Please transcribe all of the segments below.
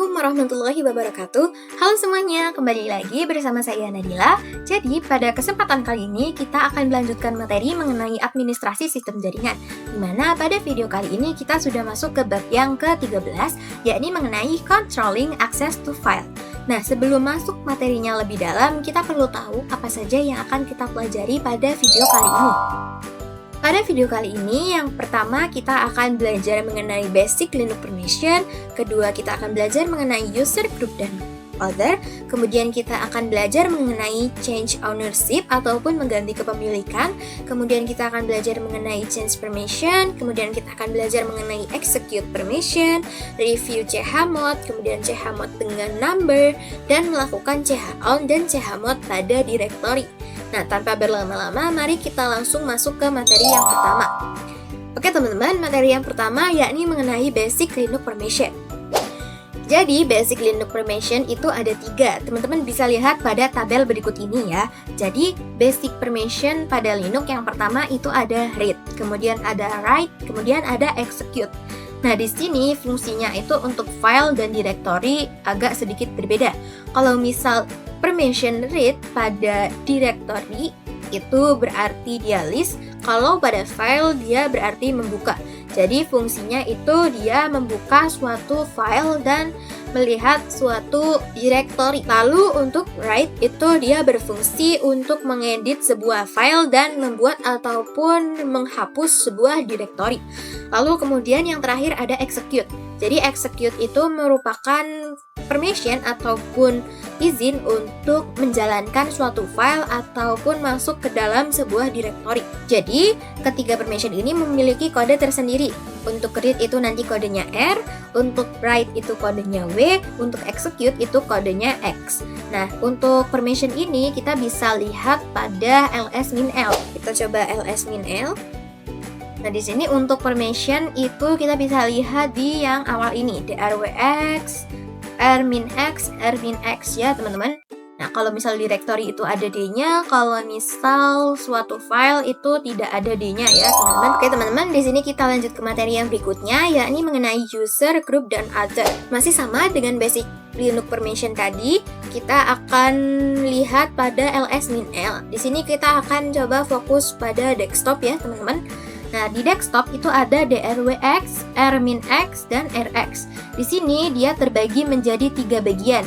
Assalamualaikum warahmatullahi wabarakatuh. Halo semuanya, kembali lagi bersama saya Nadila. Jadi pada kesempatan kali ini kita akan melanjutkan materi mengenai administrasi sistem jaringan, dimana pada video kali ini kita sudah masuk ke bab yang ke-13, yakni mengenai controlling access to file. Nah, sebelum masuk materinya lebih dalam, kita perlu tahu apa saja yang akan kita pelajari pada video kali ini. Pada video kali ini, yang pertama kita akan belajar mengenai basic Linux permission, kedua kita akan belajar mengenai user group dan other, kemudian kita akan belajar mengenai change ownership ataupun mengganti kepemilikan, kemudian kita akan belajar mengenai change permission, kemudian kita akan belajar mengenai execute permission, review chmod, kemudian chmod dengan number, dan melakukan chown dan chmod pada directory. Nah, tanpa berlama-lama, mari kita langsung masuk ke materi yang pertama. Oke teman-teman, materi yang pertama yakni mengenai basic Linux permission. Jadi, basic Linux permission itu ada 3. Teman-teman bisa lihat pada tabel berikut ini ya. Jadi, basic permission pada Linux yang pertama itu ada read, kemudian ada write, kemudian ada execute. Nah, di sini fungsinya itu untuk file dan directory agak sedikit berbeda. Kalau misal permission read pada directory itu berarti dia list, kalau pada file dia berarti membuka. Jadi fungsinya itu dia membuka suatu file dan melihat suatu directory. Lalu untuk write itu dia berfungsi untuk mengedit sebuah file dan membuat ataupun menghapus sebuah directory. Lalu kemudian yang terakhir ada execute. Jadi execute itu merupakan permission ataupun izin untuk menjalankan suatu file ataupun masuk ke dalam sebuah directory. Jadi, ketiga permission ini memiliki kode tersendiri. Untuk read itu nanti kodenya R, untuk write itu kodenya W, untuk execute itu kodenya X. Nah, untuk permission ini kita bisa lihat pada ls-l. Kita coba ls-l. Nah, di sini untuk permission itu kita bisa lihat di yang awal ini, drwx, r-x, r-x ya teman-teman. Nah, kalau misal directory itu ada D-nya, kalau misal suatu file itu tidak ada D-nya ya teman-teman. Oke teman-teman, di sini kita lanjut ke materi yang berikutnya, yakni mengenai user, group, dan other. Masih sama dengan basic Linux permission tadi, kita akan lihat pada ls-l. Di sini kita akan coba fokus pada desktop ya teman-teman. Nah, di desktop itu ada drwx, r-x, dan rx. Di sini dia terbagi menjadi 3 bagian.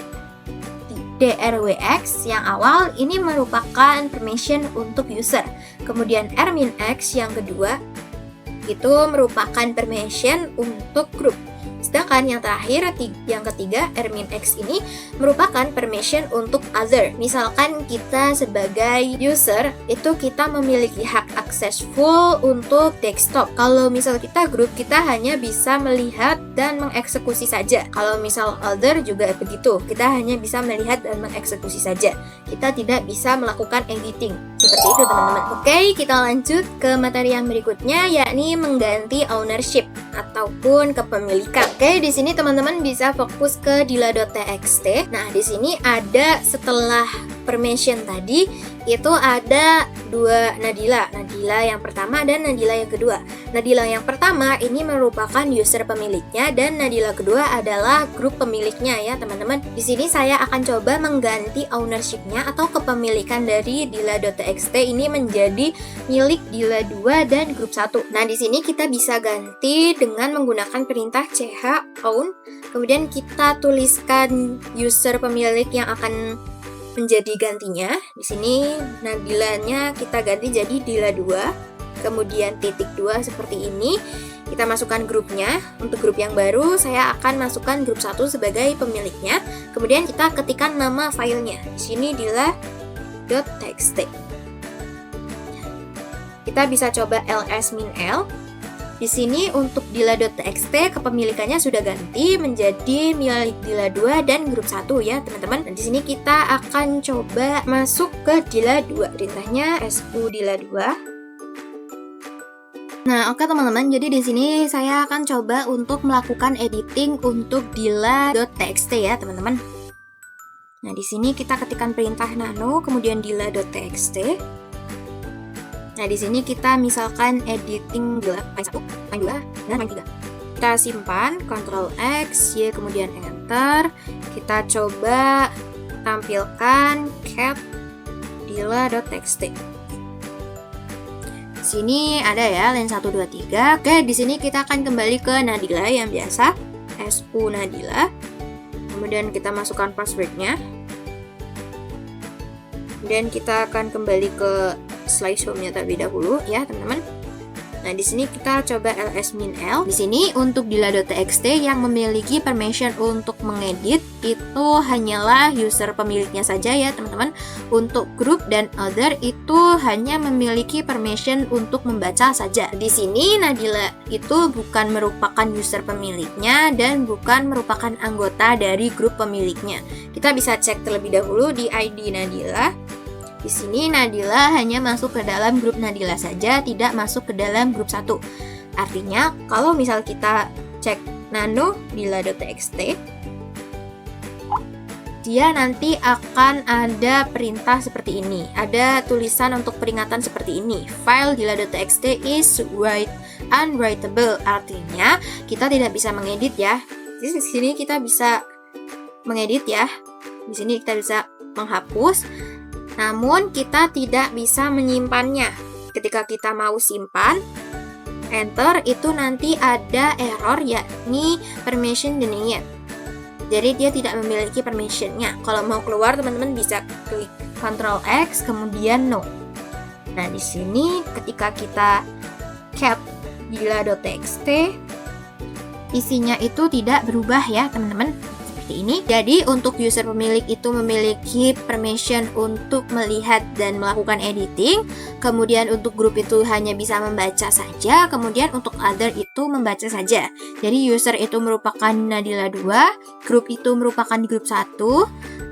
drwx yang awal ini merupakan permission untuk user. Kemudian r-x yang kedua itu merupakan permission untuk group. Sedangkan yang terakhir, yang ketiga, r-x ini merupakan permission untuk other. Misalkan kita sebagai user, itu kita memiliki hak akses full untuk desktop. Kalau misal kita group, kita hanya bisa melihat dan mengeksekusi saja. Kalau misal other juga begitu, kita hanya bisa melihat dan mengeksekusi saja. Kita tidak bisa melakukan editing. Seperti itu teman-teman. Oke, kita lanjut ke materi yang berikutnya, yakni mengganti ownership ataupun kepemilikan. Oke, di sini teman-teman bisa fokus ke dila.txt. Nah, di sini ada setelah permission tadi itu ada 2 Nadila. Nadila yang pertama dan Nadila yang kedua. Nadila yang pertama ini merupakan user pemiliknya dan Nadila kedua adalah grup pemiliknya ya teman-teman. Di sini saya akan coba mengganti ownership-nya atau kepemilikan dari dila.txt ini menjadi milik dila 2 dan grup 1. Nah, di sini kita bisa ganti dengan menggunakan perintah chown. Kemudian kita tuliskan user pemilik yang akan menjadi gantinya. Di sini Nadilanya kita ganti jadi dila 2, kemudian titik 2 seperti ini. Kita masukkan grupnya. Untuk grup yang baru saya akan masukkan grup 1 sebagai pemiliknya. Kemudian kita ketikkan nama filenya. Di sini dila.txt. Kita bisa coba ls-l. Di sini untuk dila.txt kepemilikannya sudah ganti menjadi milik dila 2 dan grup 1 ya teman-teman. Dan di sini kita akan coba masuk ke dila 2. Perintahnya su dila 2. Nah, oke teman-teman. Jadi di sini saya akan coba untuk melakukan editing untuk dila.txt ya teman-teman. Nah, di sini kita ketikkan perintah nano kemudian dila.txt. Nah, di sini kita misalkan editing line 1, line 2, dan line 3. Kita simpan, Ctrl X, Y, kemudian Enter. Kita coba tampilkan cat dila.txt. Sini ada ya line 1 2 3. Oke, di sini kita akan kembali ke Nadila yang biasa, SU Nadila. Kemudian kita masukkan passwordnya. Dan kita akan kembali ke slide home-nya terlebih dahulu ya, teman-teman. Nah, di sini kita coba ls-l. Di sini untuk dila.txt yang memiliki permission untuk mengedit itu hanyalah user pemiliknya saja ya, teman-teman. Untuk group dan other itu hanya memiliki permission untuk membaca saja. Di sini Nadila itu bukan merupakan user pemiliknya dan bukan merupakan anggota dari grup pemiliknya. Kita bisa cek terlebih dahulu di ID Nadila. Di sini Nadila hanya masuk ke dalam grup Nadila saja, tidak masuk ke dalam grup 1. Artinya, kalau misal kita cek nano dila.txt, dia nanti akan ada perintah seperti ini. Ada tulisan untuk peringatan seperti ini. File dila.txt is unwritable. Artinya, kita tidak bisa mengedit ya. Di sini kita bisa mengedit ya. Di sini kita bisa menghapus. Namun kita tidak bisa menyimpannya. Ketika kita mau simpan, enter, itu nanti ada error yakni permission denied. Jadi dia tidak memiliki permissionnya. Kalau mau keluar, teman-teman bisa klik Ctrl X kemudian no. Nah, di sini ketika kita cat dila.txt, isinya itu tidak berubah ya, teman-teman. Ini. Jadi untuk user pemilik itu memiliki permission untuk melihat dan melakukan editing. Kemudian untuk grup itu hanya bisa membaca saja. Kemudian untuk other itu membaca saja. Jadi user itu merupakan Nadila 2, grup itu merupakan grup 1.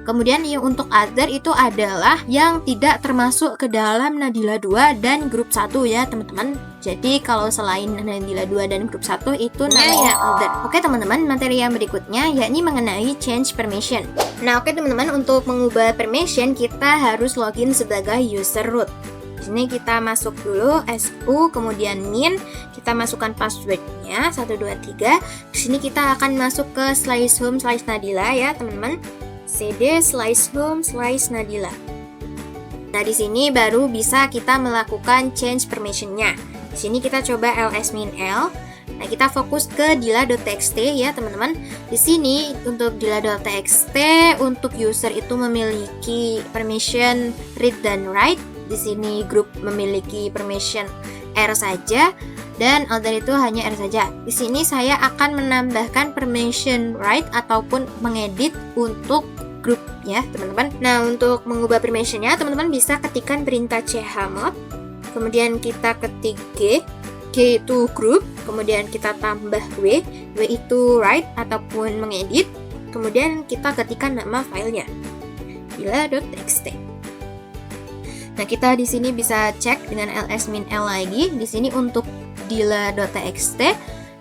Kemudian yang untuk other itu adalah yang tidak termasuk ke dalam Nadila 2 dan grup 1 ya, teman-teman. Jadi kalau selain Nadila 2 dan grup 1 itu namanya other. Oke, teman-teman, materi yang berikutnya yakni mengenai change permission. Nah, oke teman-teman, untuk mengubah permission kita harus login sebagai user root. Di sini kita masuk dulu SU kemudian min, kita masukkan passwordnya 123. Di sini kita akan masuk ke /home/Nadila ya, teman-teman. cd/home/Nadila. Nah, di sini baru bisa kita melakukan change permission-nya. Di sini kita coba ls-l. Nah, kita fokus ke dila.txt ya, teman-teman. Di sini untuk dila.txt untuk user itu memiliki permission read dan write. Di sini grup memiliki permission R saja dan other itu hanya R saja. Di sini saya akan menambahkan permission write ataupun mengedit untuk grup ya, teman-teman. Nah, untuk mengubah permissionnya, teman-teman bisa ketikkan perintah chmod, kemudian kita ketik G itu group, kemudian kita tambah W itu write ataupun mengedit, kemudian kita ketikkan nama filenya dila.txt. Nah, kita di sini bisa cek dengan ls-l lagi. Di sini untuk dila.txt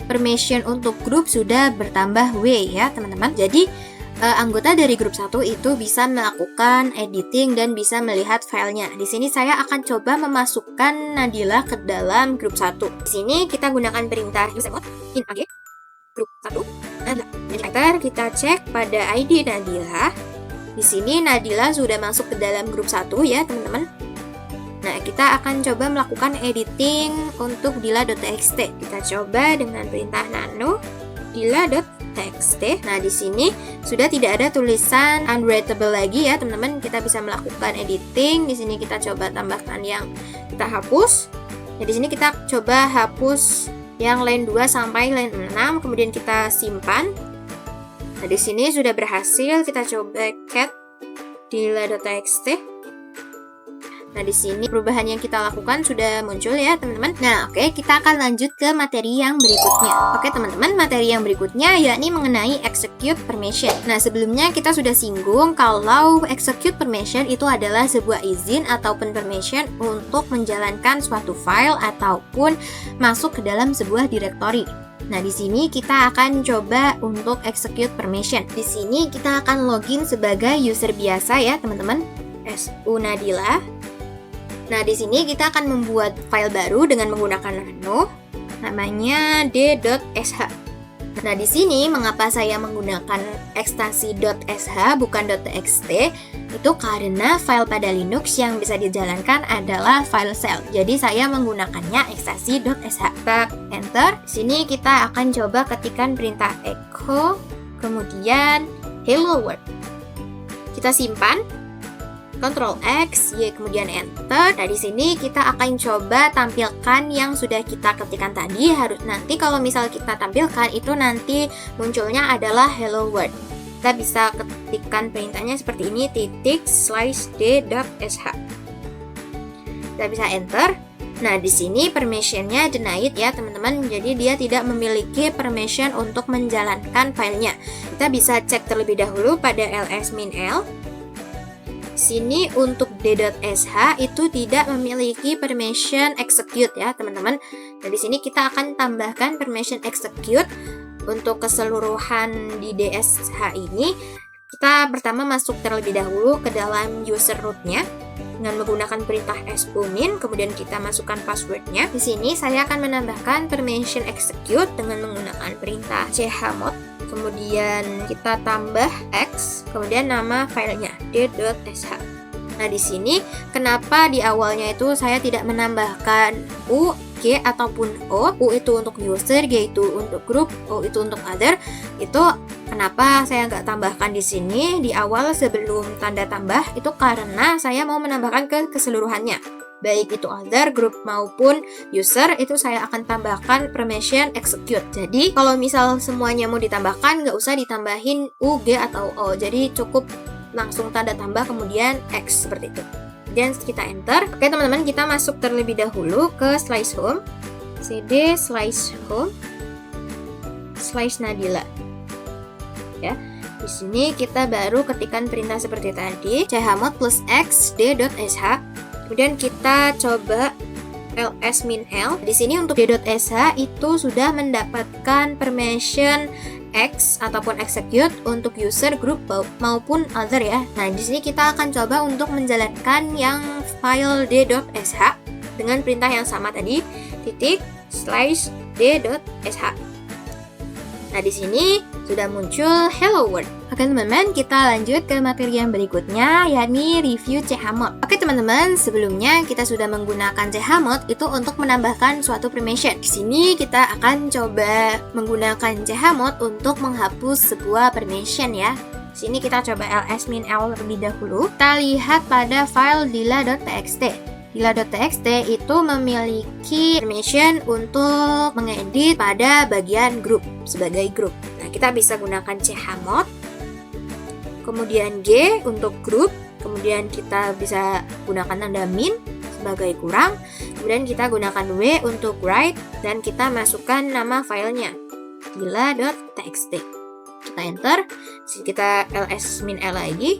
permission untuk grup sudah bertambah W ya, teman-teman. Jadi anggota dari grup 1 itu bisa melakukan editing dan bisa melihat filenya. Di sini saya akan coba memasukkan Nadila ke dalam grup 1. Di sini kita gunakan perintah usermod in ag grup 1 Nadila. Jadi kita cek pada ID Nadila. Di sini Nadila sudah masuk ke dalam grup 1 ya, teman-teman. Nah, kita akan coba melakukan editing untuk dila.txt. Kita coba dengan perintah nano dila.txt. Nah, di sini sudah tidak ada tulisan unwritable lagi ya, teman-teman. Kita bisa melakukan editing. Di sini kita coba tambahkan yang kita hapus. Nah, di sini kita coba hapus yang line 2 sampai line 6, kemudian kita simpan. Nah, di sini sudah berhasil. Kita coba cat dila.txt. Nah, di sini perubahan yang kita lakukan sudah muncul ya, teman-teman. Nah, oke, kita akan lanjut ke materi yang berikutnya. Oke, teman-teman, materi yang berikutnya yakni mengenai execute permission. Nah, sebelumnya kita sudah singgung kalau execute permission itu adalah sebuah izin ataupun permission untuk menjalankan suatu file ataupun masuk ke dalam sebuah directory. Nah, di sini kita akan coba untuk execute permission. Di sini kita akan login sebagai user biasa ya, teman-teman. SU Nadila. Nah, di sini kita akan membuat file baru dengan menggunakan nano, namanya d.sh. Nah, di sini mengapa saya menggunakan ekstasi.sh bukan .txt? Itu karena file pada Linux yang bisa dijalankan adalah file shell. Jadi saya menggunakannya ekstasi.sh. Kita enter. Di sini kita akan coba ketikkan perintah echo, kemudian hello world. Kita simpan. Ctrl X, Y, kemudian Enter. Nah, di sini kita akan coba tampilkan yang sudah kita ketikkan tadi. Harus nanti kalau misal kita tampilkan itu nanti munculnya adalah hello world. Kita bisa ketikkan perintahnya seperti ini, /d.sh. Kita bisa Enter. Nah, di sini permissionnya denied ya, teman-teman. Jadi dia tidak memiliki permission untuk menjalankan filenya. Kita bisa cek terlebih dahulu pada ls-l. Sini untuk d.sh itu tidak memiliki permission execute ya, teman-teman. Nah, di sini kita akan tambahkan permission execute untuk keseluruhan di dsh ini. Kita pertama masuk terlebih dahulu ke dalam user root-nya dengan menggunakan perintah sumin, kemudian kita masukkan passwordnya. Di sini saya akan menambahkan permission execute dengan menggunakan perintah chmod. Kemudian kita tambah X, kemudian nama filenya d.sh. Nah, di sini kenapa di awalnya itu saya tidak menambahkan U, G ataupun O. U itu untuk user, G itu untuk group, O itu untuk other. Itu kenapa saya nggak tambahkan di sini di awal sebelum tanda tambah, itu karena saya mau menambahkan ke keseluruhannya. Baik itu other, group maupun user, itu saya akan tambahkan permission execute. Jadi kalau misal semuanya mau ditambahkan, nggak usah ditambahin U, G, atau O. Jadi cukup langsung tanda tambah kemudian X seperti itu. Dan kita enter. Oke teman-teman, kita masuk terlebih dahulu ke slice home. cd slice home /Nadila. Ya. Di sini kita baru ketikkan perintah seperti tadi, chmod +x d.sh. Kemudian kita coba ls-l. Di sini untuk d.sh itu sudah mendapatkan permission X ataupun execute untuk user, group maupun other ya. Nah, di sini kita akan coba untuk menjalankan yang file d.sh dengan perintah yang sama tadi, /d.sh. Nah, di sini sudah muncul hello world. Oke teman-teman, kita lanjut ke materi yang berikutnya, yakni review chmod. Oke teman-teman, sebelumnya kita sudah menggunakan chmod itu untuk menambahkan suatu permission. Di sini kita akan coba menggunakan chmod untuk menghapus sebuah permission ya. Di sini kita coba ls-l terlebih dahulu. Kita lihat pada file dila.txt. Dila.txt itu memiliki permission untuk mengedit pada bagian grup sebagai grup. Nah, kita bisa gunakan chmod, kemudian G untuk grup, kemudian kita bisa gunakan tanda min sebagai kurang, kemudian kita gunakan W untuk write, dan kita masukkan nama filenya dila.txt. Kita enter, kita ls-l lagi.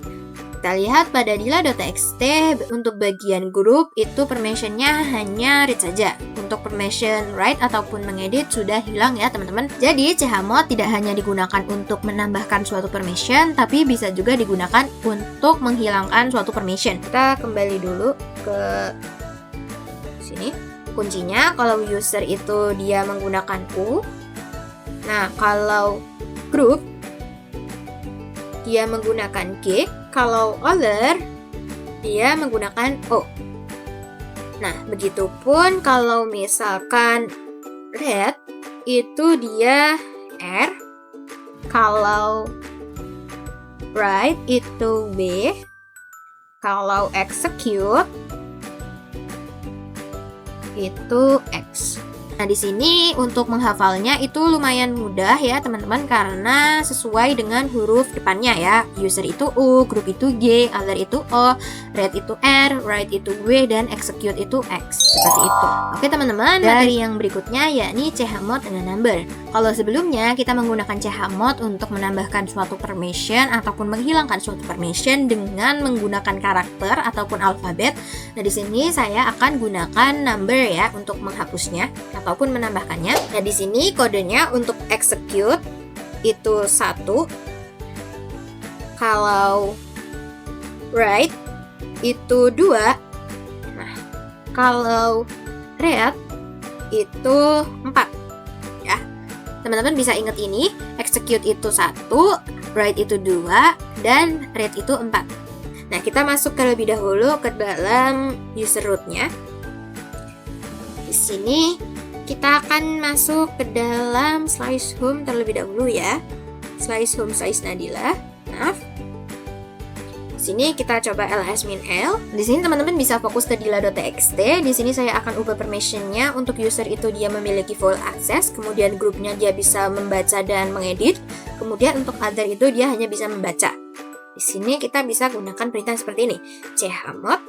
Kita lihat pada dila.txt untuk bagian grup itu permissionnya hanya read saja. Untuk permission write ataupun mengedit sudah hilang ya teman-teman. Jadi chmod tidak hanya digunakan untuk menambahkan suatu permission, tapi bisa juga digunakan untuk menghilangkan suatu permission. Kita kembali dulu ke sini. Kuncinya kalau user itu dia menggunakan U. Nah, kalau group dia menggunakan G. Kalau other, dia menggunakan O. Nah, begitupun kalau misalkan read, itu dia R. Kalau write, itu W. Kalau execute, itu X. Nah, di sini untuk menghafalnya itu lumayan mudah ya teman-teman, karena sesuai dengan huruf depannya ya. User itu U, group itu G, other itu O, read itu R, write itu W, dan execute itu X. Seperti itu. Oke teman-teman, dari yang berikutnya yakni chmod dengan number. Kalau sebelumnya kita menggunakan chmod untuk menambahkan suatu permission ataupun menghilangkan suatu permission dengan menggunakan karakter ataupun alfabet. Nah, di sini saya akan gunakan number ya untuk menghapusnya ataupun menambahkannya. Nah, di sini kodenya untuk execute itu 1. Kalau write itu 2. Nah, kalau read itu 4 ya. Teman-teman bisa ingat ini, execute itu 1, write itu 2, dan read itu 4. Nah, kita masuk terlebih dahulu ke dalam user root-nya. Di sini kita akan masuk ke dalam slice home terlebih dahulu ya. Slice home size Nadila. Maaf. Di sini kita coba ls-min-l. Di sini teman-teman bisa fokus ke dila.txt. Di sini saya akan ubah permission-nya. Untuk user itu dia memiliki full access, kemudian grupnya dia bisa membaca dan mengedit. Kemudian untuk other itu dia hanya bisa membaca. Di sini kita bisa gunakan perintah seperti ini. chmod.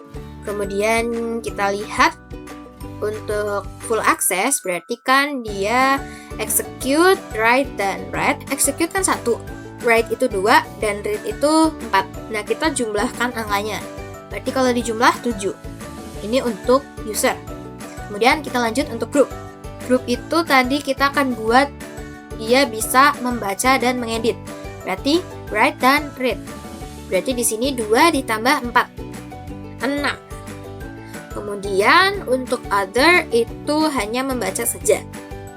Kemudian kita lihat untuk full access berarti kan dia execute, write, dan read. Execute kan 1, write itu 2, dan read itu 4. Nah, kita jumlahkan angkanya. Berarti kalau dijumlah 7. Ini untuk user. Kemudian kita lanjut untuk group. Group itu tadi kita akan buat dia bisa membaca dan mengedit. Berarti write dan read. Berarti di sini 2 ditambah 4. 6. Kemudian untuk other itu hanya membaca saja.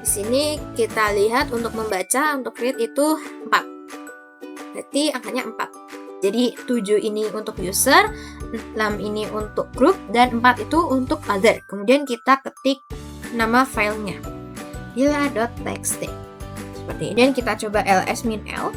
Di sini kita lihat untuk membaca, untuk read itu 4. Berarti angkanya 4. Jadi 7 ini untuk user, 6 ini untuk group, dan 4 itu untuk other. Kemudian kita ketik nama filenya, dila.txt. Seperti ini. Dan kita coba ls-min-l.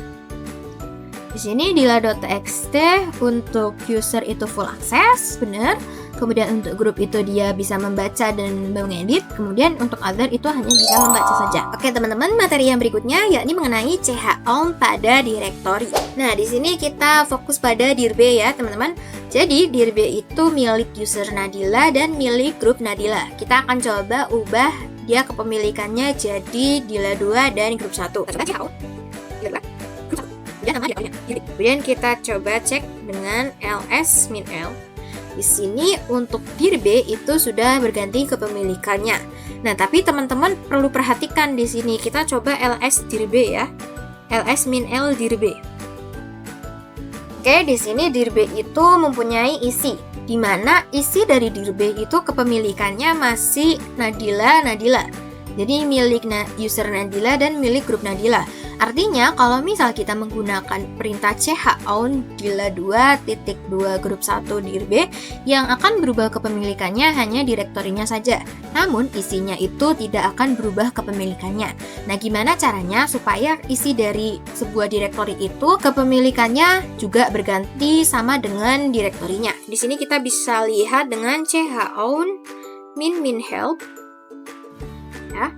Di sini dila.txt untuk user itu full access, benar. Kemudian untuk grup itu dia bisa membaca dan mengedit. Kemudian untuk other itu hanya bisa membaca saja. Oke teman-teman, materi yang berikutnya yakni mengenai chown pada directory. Nah, di sini kita fokus pada dir B ya teman-teman. Jadi dir B itu milik user Nadila dan milik grup Nadila. Kita akan coba ubah dia kepemilikannya jadi dila2 dan grup 1. Kemudian kita coba cek dengan ls-min-l. Di sini untuk dir B itu sudah berganti kepemilikannya. Nah, tapi teman-teman perlu perhatikan di sini. Kita coba ls dir B ya. ls-min-l dir B. Oke, di sini dir B itu mempunyai isi, di mana isi dari dir B itu kepemilikannya masih Nadila. Jadi milik user Nadila dan milik grup Nadila. Artinya kalau misal kita menggunakan perintah chown dila2 titik 2 grup 1 dir B, yang akan berubah kepemilikannya hanya direktorinya saja. Namun isinya itu tidak akan berubah kepemilikannya. Nah, gimana caranya supaya isi dari sebuah direktori itu kepemilikannya juga berganti sama dengan direktorinya? Di sini kita bisa lihat dengan chown min-help. Ya.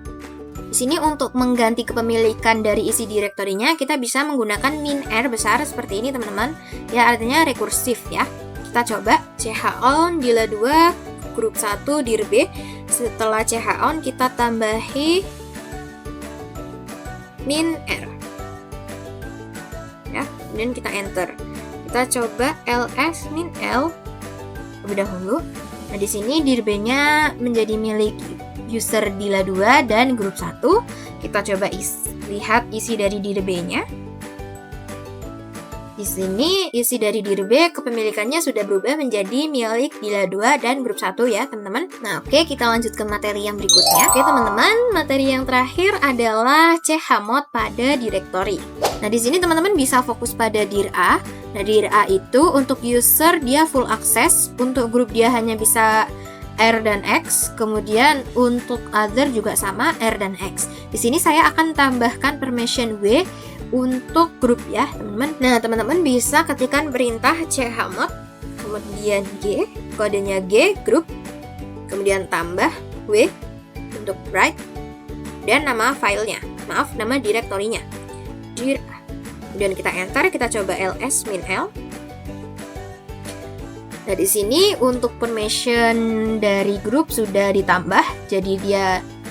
Di sini untuk mengganti kepemilikan dari isi direktorinya, kita bisa menggunakan min-r besar seperti ini teman-teman. Ya, artinya rekursif ya. Kita coba chown dila2 grup 1 dir B. Setelah chown kita tambahi min-r. Ya, kemudian kita enter. Kita coba ls-min-l terlebih dahulu. Nah, di sini dir B-nya menjadi milik user dila2 dan grup 1. Kita coba lihat isi dari dir B-nya. Di sini isi dari dir B kepemilikannya sudah berubah menjadi milik dila2 dan grup 1 ya teman-teman. Nah, oke, kita lanjut ke materi yang berikutnya. Oke teman-teman, materi yang terakhir adalah chmod pada directory. Nah, di sini teman-teman bisa fokus pada dir A. Nah, dir A itu untuk user dia full access, untuk grup dia hanya bisa R dan X, kemudian untuk other juga sama R dan X. Di sini saya akan tambahkan permission W untuk grup ya, teman-teman. Nah, teman-teman bisa ketikkan perintah chmod, kemudian G, kodenya G, grup, kemudian tambah W untuk write, dan nama filenya, maaf, nama direktorinya, dir A. Kemudian kita enter, kita coba ls-min-l. Nah, di sini untuk permission dari grup sudah ditambah, jadi dia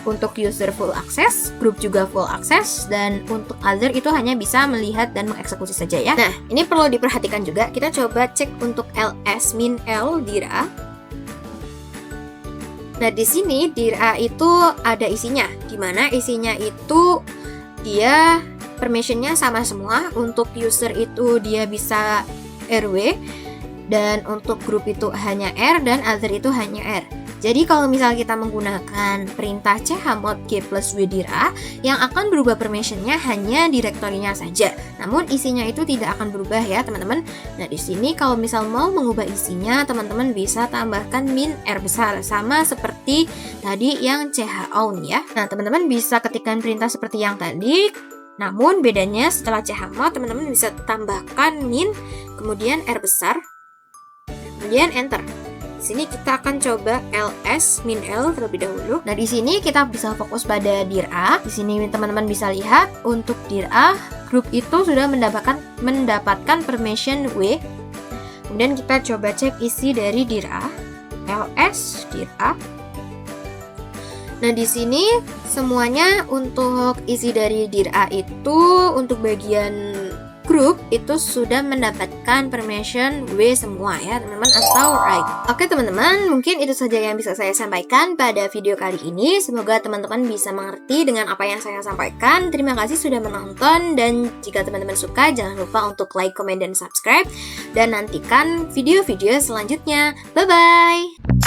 untuk user full access, grup juga full access, dan untuk other itu hanya bisa melihat dan mengeksekusi saja ya. Nah, ini perlu diperhatikan juga. Kita coba cek untuk ls-min-l dir A. Nah, di sini dir A itu ada isinya, di mana isinya itu dia permissionnya sama semua. Untuk user itu dia bisa RW, dan untuk grup itu hanya R, dan other itu hanya R. Jadi kalau misalnya kita menggunakan perintah chmod g plus w dir a, yang akan berubah permissionnya hanya direktorinya saja. Namun isinya itu tidak akan berubah ya teman-teman. Nah di sini kalau misal mau mengubah isinya, teman-teman bisa tambahkan min R besar, sama seperti tadi yang chown ya. Nah teman-teman bisa ketikkan perintah seperti yang tadi. Namun bedanya setelah chmod teman-teman bisa tambahkan min, kemudian R besar, kemudian enter. Di sini kita akan coba ls min l terlebih dahulu. Nah, di sini kita bisa fokus pada dir a. Di sini teman-teman bisa lihat untuk dir a, grup itu sudah mendapatkan permission w. Kemudian kita coba cek isi dari dir a. ls dir a. Nah, di sini semuanya untuk isi dari dir a itu untuk bagian grup itu sudah mendapatkan permission W semua ya teman-teman, atau right. Oke teman-teman, mungkin itu saja yang bisa saya sampaikan pada video kali ini. Semoga teman-teman bisa mengerti dengan apa yang saya sampaikan. Terima kasih sudah menonton, dan jika teman-teman suka jangan lupa untuk like, comment, dan subscribe, dan nantikan video-video selanjutnya. Bye-bye.